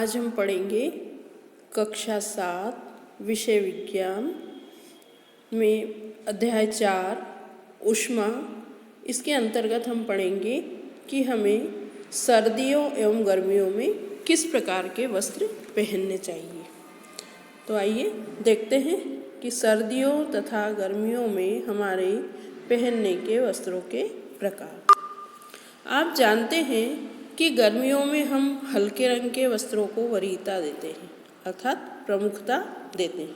आज हम पढ़ेंगे कक्षा 7 विषय विज्ञान में अध्याय 4 ऊष्मा। इसके अंतर्गत हम पढ़ेंगे कि हमें सर्दियों एवं गर्मियों में किस प्रकार के वस्त्र पहनने चाहिए। तो आइए देखते हैं कि सर्दियों तथा गर्मियों में हमारे पहनने के वस्त्रों के प्रकार। आप जानते हैं कि गर्मियों में हम हल्के रंग के वस्त्रों को वरीयता देते हैं अर्थात प्रमुखता देते हैं,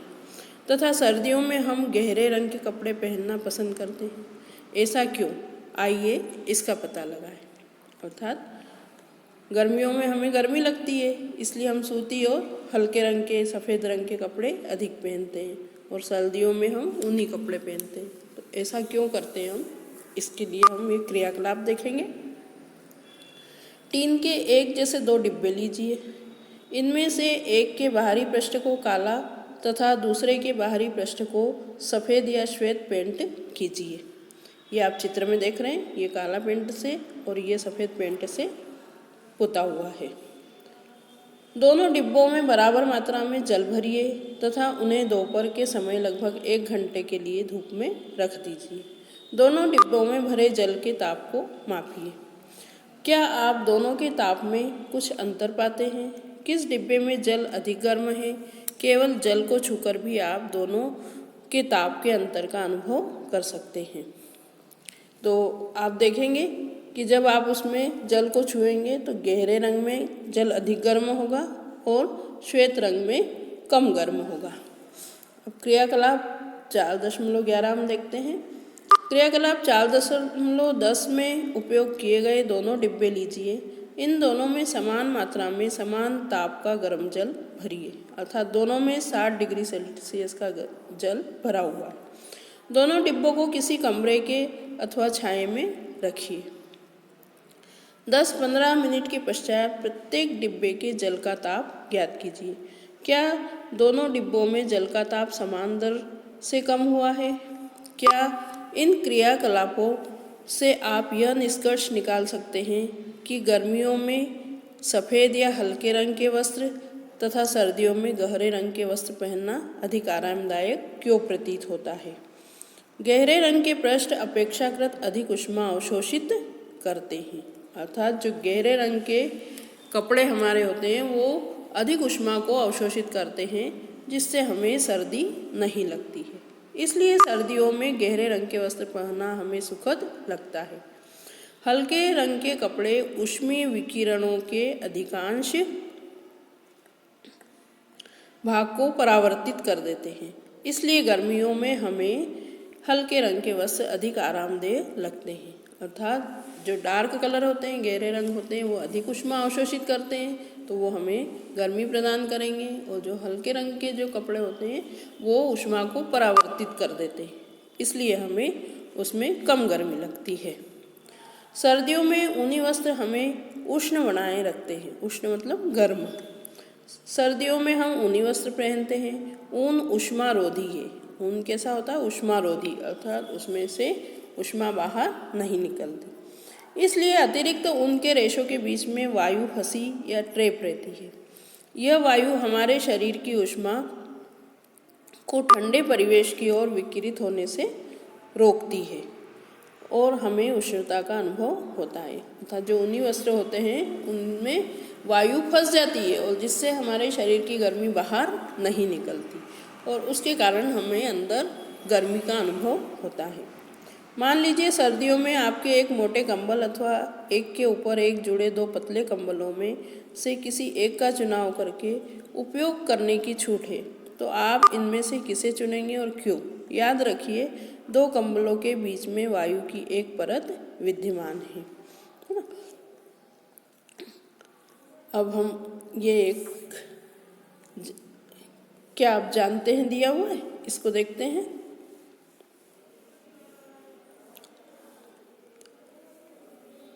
तथा सर्दियों में हम गहरे रंग के कपड़े पहनना पसंद करते हैं। ऐसा क्यों, आइए इसका पता लगाएं। अर्थात गर्मियों में हमें गर्मी लगती है, इसलिए हम सूती और हल्के रंग के सफ़ेद रंग के कपड़े अधिक पहनते हैं, और सर्दियों में हम ऊनी कपड़े पहनते हैं। तो ऐसा क्यों करते हैं हम, इसके लिए हम एक क्रियाकलाप देखेंगे। टीन के एक जैसे 2 डिब्बे लीजिए। इनमें से एक के बाहरी पृष्ठ को काला तथा दूसरे के बाहरी पृष्ठ को सफ़ेद या श्वेत पेंट कीजिए। ये आप चित्र में देख रहे हैं, ये काला पेंट से और ये सफ़ेद पेंट से पुता हुआ है। दोनों डिब्बों में बराबर मात्रा में जल भरिए तथा उन्हें दोपहर के समय लगभग 1 घंटे के लिए धूप में रख दीजिए। दोनों डिब्बों में भरे जल के ताप को मापिए। क्या आप दोनों के ताप में कुछ अंतर पाते हैं? किस डिब्बे में जल अधिक गर्म है? केवल जल को छूकर भी आप दोनों के ताप के अंतर का अनुभव कर सकते हैं। तो आप देखेंगे कि जब आप उसमें जल को छुएंगे तो गहरे रंग में जल अधिक गर्म होगा और श्वेत रंग में कम गर्म होगा। अब क्रियाकलाप 4.11 हम देखते हैं। क्रियाकलाप 4.10 में उपयोग किए गए दोनों डिब्बे लीजिए। इन दोनों में समान मात्रा में समान ताप का गर्म जल भरिए, अर्थात दोनों में 60 डिग्री सेल्सियस का जल भरा हुआ है। दोनों डिब्बों को किसी कमरे के अथवा छाये में रखिए। 10-15 मिनट के पश्चात प्रत्येक डिब्बे के जल का ताप ज्ञात कीजिए। क्या दोनों डिब्बों में जल का ताप समान दर से कम हुआ है? क्या इन क्रियाकलापों से आप यह निष्कर्ष निकाल सकते हैं कि गर्मियों में सफ़ेद या हल्के रंग के वस्त्र तथा सर्दियों में गहरे रंग के वस्त्र पहनना अधिक आरामदायक क्यों प्रतीत होता है? गहरे रंग के पृष्ठ अपेक्षाकृत अधिक ऊष्मा अवशोषित करते हैं, अर्थात जो गहरे रंग के कपड़े हमारे होते हैं वो अधिक ऊष्मा को अवशोषित करते हैं, जिससे हमें सर्दी नहीं लगती है। इसलिए सर्दियों में गहरे रंग के वस्त्र पहनना हमें सुखद लगता है। हल्के रंग के कपड़े ऊष्मीय विकिरणों के अधिकांश भाग को परावर्तित कर देते हैं, इसलिए गर्मियों में हमें हल्के रंग के वस्त्र अधिक आरामदेह लगते हैं। अर्थात जो डार्क कलर होते हैं, गहरे रंग होते हैं, वो अधिक ऊष्मा अवशोषित करते हैं, तो वो हमें गर्मी प्रदान करेंगे, और जो हल्के रंग के जो कपड़े होते हैं वो ऊष्मा को परावर्तित कर देते हैं, इसलिए हमें उसमें कम गर्मी लगती है। सर्दियों में ऊनी वस्त्र हमें उष्ण बनाए रखते हैं। उष्ण मतलब गर्म। सर्दियों में हम ऊनी वस्त्र पहनते हैं। ऊन ऊष्मारोधी है। ऊन कैसा होता है? ऊष्मारोधी, अर्थात उसमें से ऊष्मा बाहर नहीं निकलती, इसलिए अतिरिक्त ऊन के रेशों के बीच में वायु फंसी या ट्रैप रहती है। यह वायु हमारे शरीर की ऊष्मा को ठंडे परिवेश की ओर विकिरित होने से रोकती है और हमें उष्णता का अनुभव होता है। अर्थात जो ऊनी वस्त्र होते हैं उनमें वायु फंस जाती है और जिससे हमारे शरीर की गर्मी बाहर नहीं निकलती, और उसके कारण हमें अंदर गर्मी का अनुभव होता है। मान लीजिए सर्दियों में आपके एक मोटे कंबल अथवा एक के ऊपर एक जुड़े 2 पतले कंबलों में से किसी एक का चुनाव करके उपयोग करने की छूट है, तो आप इनमें से किसे चुनेंगे और क्यों? याद रखिए, 2 कंबलों के बीच में वायु की एक परत विद्यमान है ना। अब हम ये एक क्या आप जानते हैं दिया हुआ है, इसको देखते हैं।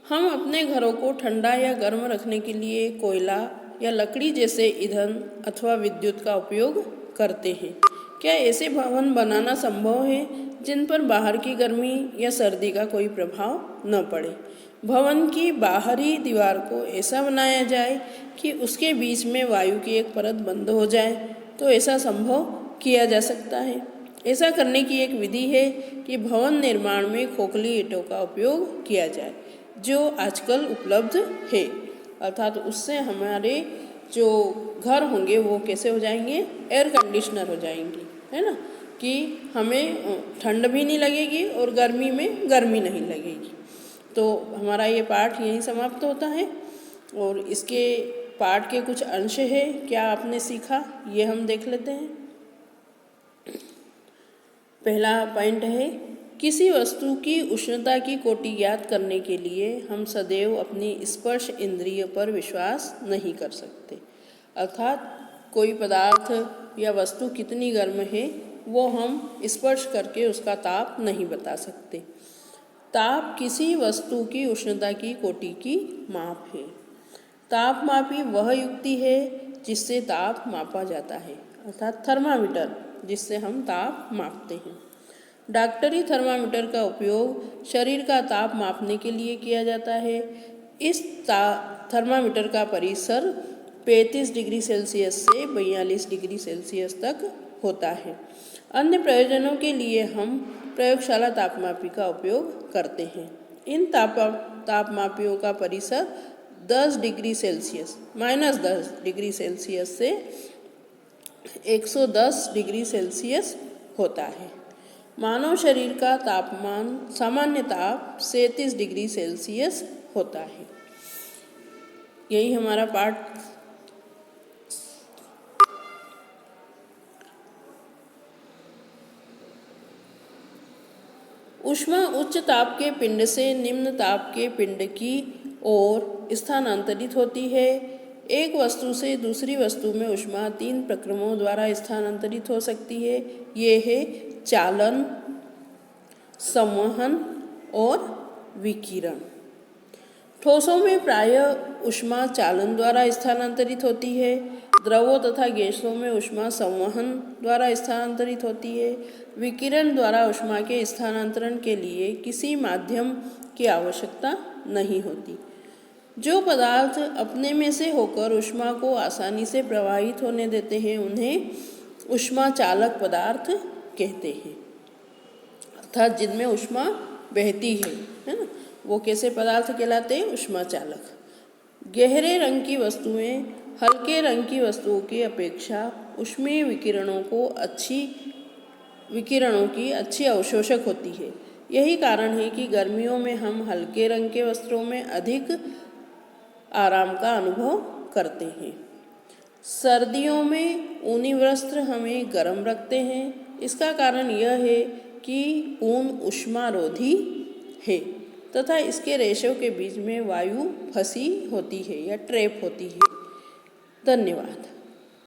हम अपने घरों को ठंडा या गर्म रखने के लिए कोयला या लकड़ी जैसे ईंधन अथवा विद्युत का उपयोग करते हैं। क्या ऐसे भवन बनाना संभव है जिन पर बाहर की गर्मी या सर्दी का कोई प्रभाव न पड़े? भवन की बाहरी दीवार को ऐसा बनाया जाए कि उसके बीच में वायु की एक परत बंद हो जाए तो ऐसा संभव किया जा सकता है। ऐसा करने की एक विधि है कि भवन निर्माण में खोखली ईंटों का उपयोग किया जाए, जो आजकल उपलब्ध है। अर्थात उससे हमारे जो घर होंगे वो कैसे हो जाएंगे, एयर कंडीशनर हो जाएंगे, है ना, कि हमें ठंड भी नहीं लगेगी और गर्मी में गर्मी नहीं लगेगी। तो हमारा ये पाठ यहीं समाप्त होता है और इसके पाठ के कुछ अंश है, क्या आपने सीखा ये हम देख लेते हैं। पहला पॉइंट है, किसी वस्तु की उष्णता की कोटि ज्ञात करने के लिए हम सदैव अपनी स्पर्श इंद्रिय पर विश्वास नहीं कर सकते। अर्थात कोई पदार्थ या वस्तु कितनी गर्म है वो हम स्पर्श करके उसका ताप नहीं बता सकते। ताप किसी वस्तु की उष्णता की कोटि की माप है। तापमापी वह युक्ति है जिससे ताप मापा जाता है, अर्थात थर्मामीटर, जिससे हम ताप मापते हैं। डॉक्टरी थर्मामीटर का उपयोग शरीर का ताप मापने के लिए किया जाता है। इस थर्मामीटर का परिसर 35 डिग्री सेल्सियस से 42 डिग्री सेल्सियस तक होता है। अन्य प्रयोजनों के लिए हम प्रयोगशाला तापमापी का उपयोग करते हैं। इन तापमापियों का परिसर 10 डिग्री सेल्सियस -10 डिग्री सेल्सियस से 110 डिग्री सेल्सियस होता है। मानव शरीर का तापमान सामान्य ताप 37 डिग्री सेल्सियस होता है। यही हमारा पाठ ऊष्मा उच्च ताप के पिंड से निम्न ताप के पिंड की ओर स्थानांतरित होती है। एक वस्तु से दूसरी वस्तु में ऊष्मा 3 प्रक्रमों द्वारा स्थानांतरित हो सकती है। ये है चालन, संवहन और विकिरण। ठोसों में प्रायः ऊष्मा चालन द्वारा स्थानांतरित होती है। द्रवों तथा गैसों में ऊष्मा संवहन द्वारा स्थानांतरित होती है। विकिरण द्वारा ऊष्मा के स्थानांतरण के लिए किसी माध्यम की आवश्यकता नहीं होती। जो पदार्थ अपने में से होकर ऊष्मा को आसानी से प्रवाहित होने देते हैं उन्हें ऊष्मा चालक पदार्थ कहते हैं। अर्थात जिनमें ऊष्मा बहती है ना, वो कैसे पदार्थ कहलाते हैं, ऊष्मा चालक। गहरे रंग की वस्तुएं हल्के रंग की वस्तुओं की अपेक्षा ऊष्मीय विकिरणों की अच्छी अवशोषक होती है। यही कारण है कि गर्मियों में हम हल्के रंग के वस्त्रों में अधिक आराम का अनुभव करते हैं। सर्दियों में ऊनी वस्त्र हमें गर्म रखते हैं। इसका कारण यह है कि ऊन ऊष्मारोधी है तथा इसके रेशों के बीच में वायु फंसी होती है या ट्रैप होती है। धन्यवाद।